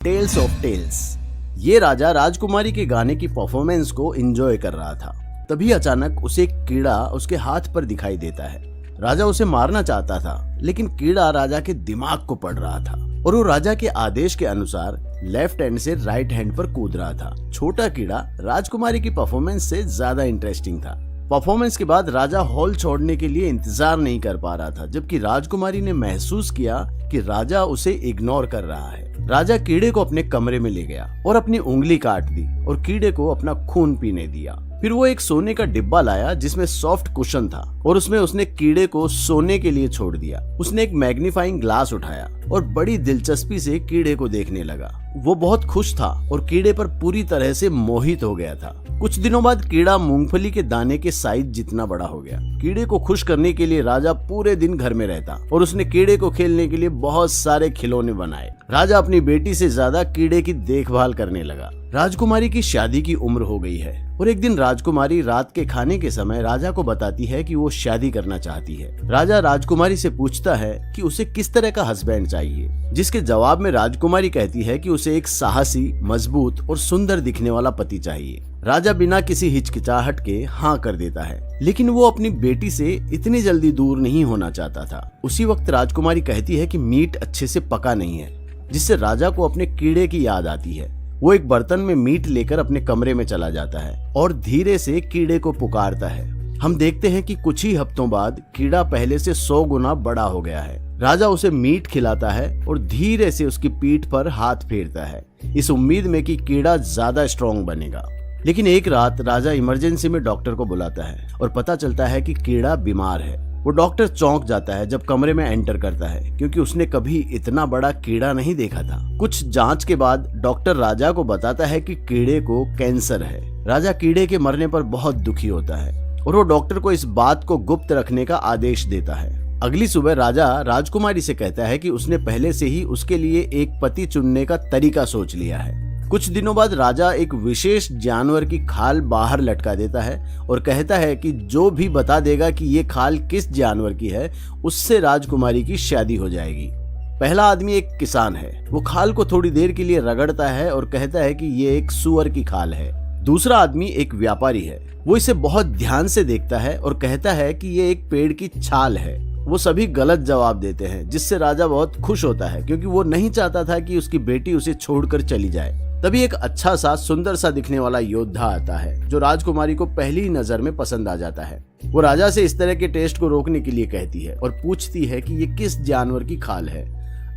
Tales of tails. ये राजा राजकुमारी के गाने की परफॉर्मेंस को एंजॉय कर रहा था। तभी अचानक उसे एक कीड़ा उसके हाथ पर दिखाई देता है। राजा उसे मारना चाहता था, लेकिन कीड़ा राजा के दिमाग को पड़ रहा था और वो राजा के आदेश के अनुसार लेफ्ट हैंड से राइट हैंड पर कूद रहा था। छोटा कीड़ा राजकुमारी की परफॉर्मेंस से ज्यादा इंटरेस्टिंग था। परफॉर्मेंस के बाद राजा हॉल छोड़ने के लिए इंतजार नहीं कर पा रहा था, जबकि राजकुमारी ने महसूस किया कि राजा उसे इग्नोर कर रहा है। राजा कीड़े को अपने कमरे में ले गया और अपनी उंगली काट दी और कीड़े को अपना खून पीने दिया। फिर वो एक सोने का डिब्बा लाया जिसमें सॉफ्ट कुशन था और उसमें उसने कीड़े को सोने के लिए छोड़ दिया। उसने एक मैग्नीफाइंग ग्लास उठाया और बड़ी दिलचस्पी से कीड़े को देखने लगा। वो बहुत खुश था और कीड़े पर पूरी तरह से मोहित हो गया था। कुछ दिनों बाद कीड़ा मूंगफली के दाने के साइज जितना बड़ा हो गया। कीड़े को खुश करने के लिए राजा पूरे दिन घर में रहता और उसने कीड़े को खेलने के लिए बहुत सारे खिलौने बनाए। राजा अपनी बेटी से ज्यादा कीड़े की देखभाल करने लगा। राजकुमारी की शादी की उम्र हो गई है और एक दिन राजकुमारी रात के खाने के समय राजा को बताती है कि वो शादी करना चाहती है। राजा राजकुमारी से पूछता है कि उसे किस तरह का हस्बैंड चाहिए, जिसके जवाब में राजकुमारी कहती है कि उसे एक साहसी, मजबूत और सुंदर दिखने वाला पति चाहिए। राजा बिना किसी हिचकिचाहट के हाँ कर देता है, लेकिन वो अपनी बेटी से इतनी जल्दी दूर नहीं होना चाहता था। उसी वक्त राजकुमारी कहती है कि मीट अच्छे से पका नहीं है, जिससे राजा को अपने कीड़े की याद आती है। वो एक बर्तन में मीट लेकर अपने कमरे में चला जाता है और धीरे से कीड़े को पुकारता है। हम देखते हैं कि कुछ ही हफ्तों बाद कीड़ा पहले से 100 गुना बड़ा हो गया है। राजा उसे मीट खिलाता है और धीरे से उसकी पीठ पर हाथ फेरता है, इस उम्मीद में कि कीड़ा ज्यादा स्ट्रॉन्ग बनेगा। लेकिन एक रात राजा इमरजेंसी में डॉक्टर को बुलाता है और पता चलता है कि कीड़ा बीमार है। वो डॉक्टर चौंक जाता है जब कमरे में एंटर करता है, क्योंकि उसने कभी इतना बड़ा कीड़ा नहीं देखा था। कुछ जांच के बाद डॉक्टर राजा को बताता है कि कीड़े को कैंसर है। राजा कीड़े के मरने पर बहुत दुखी होता है और वो डॉक्टर को इस बात को गुप्त रखने का आदेश देता है। अगली सुबह राजा राजकुमारी से कहता है कि उसने पहले से ही उसके लिए एक पति चुनने का तरीका सोच लिया है। कुछ दिनों बाद राजा एक विशेष जानवर की खाल बाहर लटका देता है और कहता है कि जो भी बता देगा कि ये खाल किस जानवर की है, उससे राजकुमारी की शादी हो जाएगी। पहला आदमी एक किसान है। वो खाल को थोड़ी देर के लिए रगड़ता है और कहता है कि ये एक सूअर की खाल है। दूसरा आदमी एक व्यापारी है। वो इसे बहुत ध्यान से देखता है और कहता है कि ये एक पेड़ की छाल है। वो सभी गलत जवाब देते हैं, जिससे राजा बहुत खुश होता है, क्योंकि वो नहीं चाहता था कि उसकी बेटी उसे छोड़कर चली जाए। तभी एक अच्छा सा, सुंदर सा दिखने वाला योद्धा आता है, जो राजकुमारी को पहली नजर में पसंद आ जाता है। वो राजा से इस तरह के टेस्ट को रोकने के लिए कहती है और पूछती है कि ये किस जानवर की खाल है।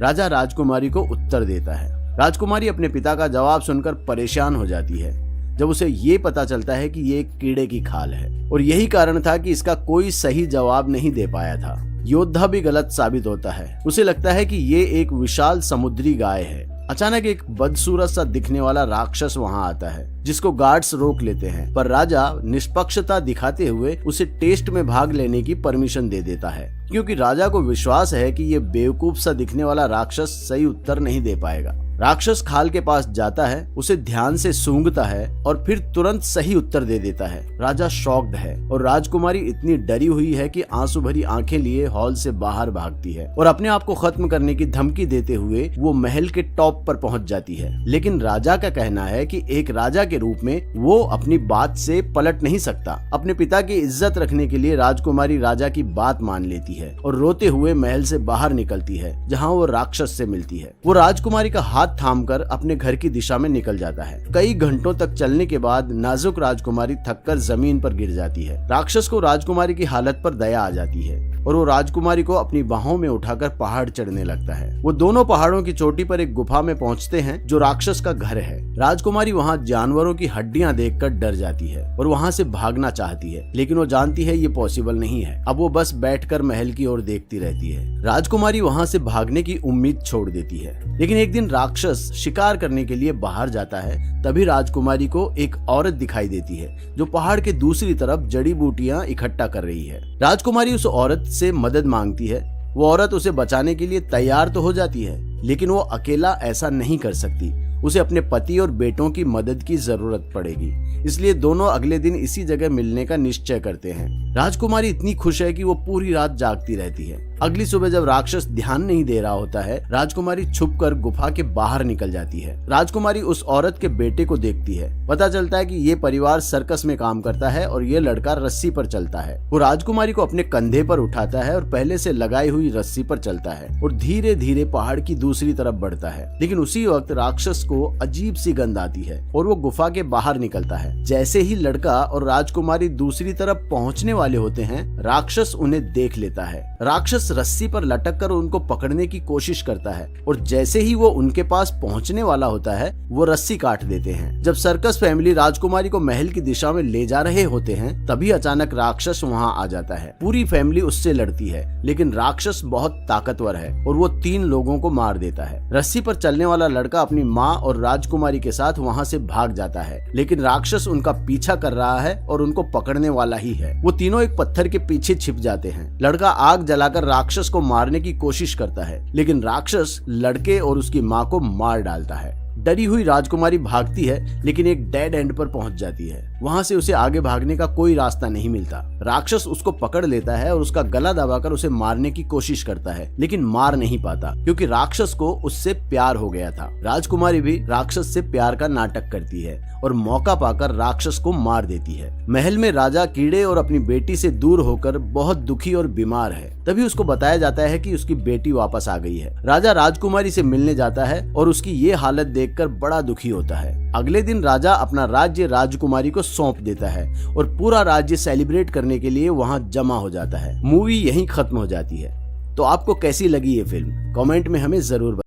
राजा राजकुमारी को उत्तर देता है। राजकुमारी अपने पिता का जवाब सुनकर परेशान हो जाती है जब उसे ये पता चलता है कि ये एक कीड़े की खाल है और यही कारण था कि इसका कोई सही जवाब नहीं दे पाया था। योद्धा भी गलत साबित होता है। उसे लगता है कि ये एक विशाल समुद्री गाय है। अचानक एक बदसूरत सा दिखने वाला राक्षस वहां आता है, जिसको गार्ड्स रोक लेते हैं, पर राजा निष्पक्षता दिखाते हुए उसे टेस्ट में भाग लेने की परमिशन दे देता है, क्योंकि राजा को विश्वास है कि ये बेवकूफ सा दिखने वाला राक्षस सही उत्तर नहीं दे पाएगा। राक्षस खाल के पास जाता है, उसे ध्यान से सूंघता है और फिर तुरंत सही उत्तर दे देता है। राजा शॉक्ड है और राजकुमारी इतनी डरी हुई है कि आंसू भरी आंखें लिए हॉल से बाहर भागती है और अपने आप को खत्म करने की धमकी देते हुए वो महल के टॉप पर पहुंच जाती है। लेकिन राजा का कहना है कि एक राजा के रूप में वो अपनी बात से पलट नहीं सकता। अपने पिता की इज्जत रखने के लिए राजकुमारी राजा की बात मान लेती है और रोते हुए महल से बाहर निकलती है, जहाँ वो राक्षस से मिलती है। वो राजकुमारी का हाथ थामकर अपने घर की दिशा में निकल जाता है। कई घंटों तक चलने के बाद नाजुक राजकुमारी थककर जमीन पर गिर जाती है। राक्षस को राजकुमारी की हालत पर दया आ जाती है और वो राजकुमारी को अपनी बाहों में उठाकर पहाड़ चढ़ने लगता है। वो दोनों पहाड़ों की चोटी पर एक गुफा में पहुंचते हैं, जो राक्षस का घर है। राजकुमारी वहां जानवरों की हड्डियां देखकर डर जाती है और वहां से भागना चाहती है, लेकिन वो जानती है ये पॉसिबल नहीं है। अब वो बस बैठकर महल की ओर देखती रहती है। राजकुमारी वहां से भागने की उम्मीद छोड़ देती है, लेकिन एक दिन राक्षस शिकार करने के लिए बाहर जाता है। तभी राजकुमारी को एक औरत दिखाई देती है, जो पहाड़ के दूसरी तरफ जड़ी बूटियां इकट्ठा कर रही है। राजकुमारी उस औरत से मदद मांगती है। वो औरत उसे बचाने के लिए तैयार तो हो जाती है, लेकिन वो अकेला ऐसा नहीं कर सकती। उसे अपने पति और बेटों की मदद की जरूरत पड़ेगी, इसलिए दोनों अगले दिन इसी जगह मिलने का निश्चय करते हैं। राजकुमारी इतनी खुश है कि वो पूरी रात जागती रहती है। अगली सुबह जब राक्षस ध्यान नहीं दे रहा होता है, राजकुमारी छुपकर गुफा के बाहर निकल जाती है। राजकुमारी उस औरत के बेटे को देखती है। पता चलता है कि ये परिवार सर्कस में काम करता है और ये लड़का रस्सी पर चलता है। वो राजकुमारी को अपने कंधे पर उठाता है और पहले से लगाई हुई रस्सी पर चलता है और धीरे धीरे पहाड़ की दूसरी तरफ बढ़ता है। लेकिन उसी वक्त राक्षस को अजीब सी गंध आती है और वो गुफा के बाहर निकलता है। जैसे ही लड़का और राजकुमारी दूसरी तरफ पहुंचने वाले होते हैं, राक्षस उन्हें देख लेता है। राक्षस रस्सी पर लटक कर उनको पकड़ने की कोशिश करता है और जैसे ही वो उनके पास पहुंचने वाला होता है, वो रस्सी काट देते हैं। जब सर्कस फैमिली राजकुमारी को महल की दिशा में ले जा रहे होते हैं, तभी अचानक राक्षस वहां आ जाता है। पूरी फैमिली उससे लड़ती है, लेकिन राक्षस बहुत ताकतवर है और वो 3 लोगों को मार देता है। रस्सी पर चलने वाला लड़का अपनी माँ और राजकुमारी के साथ वहां से भाग जाता है, लेकिन राक्षस उनका पीछा कर रहा है और उनको पकड़ने वाला ही है। वो तीनों एक पत्थर के पीछे छिप जाते हैं। लड़का आग जलाकर राक्षस को मारने की कोशिश करता है, लेकिन राक्षस लड़के और उसकी माँ को मार डालता है। डरी हुई राजकुमारी भागती है, लेकिन एक डेड एंड पर पहुंच जाती है। वहां से उसे आगे भागने का कोई रास्ता नहीं मिलता। राक्षस उसको पकड़ लेता है और उसका गला दबाकर उसे मारने की कोशिश करता है, लेकिन मार नहीं पाता क्योंकि राक्षस को उससे प्यार हो गया था। राजकुमारी भी राक्षस से प्यार का नाटक करती है और मौका पाकर राक्षस को मार देती है। महल में राजा कीड़े और अपनी बेटी से दूर होकर बहुत दुखी और बीमार है। तभी उसको बताया जाता है कि उसकी बेटी वापस आ गई है। राजा राजकुमारी से मिलने जाता है और उसकी ये हालत देखकर बड़ा दुखी होता है। अगले दिन राजा अपना राज्य राजकुमारी को सौंप देता है और पूरा राज्य सेलिब्रेट करने के लिए वहां जमा हो जाता है। मूवी यहीं खत्म हो जाती है। तो आपको कैसी लगी ये फिल्म? कमेंट में हमें जरूर बताएं।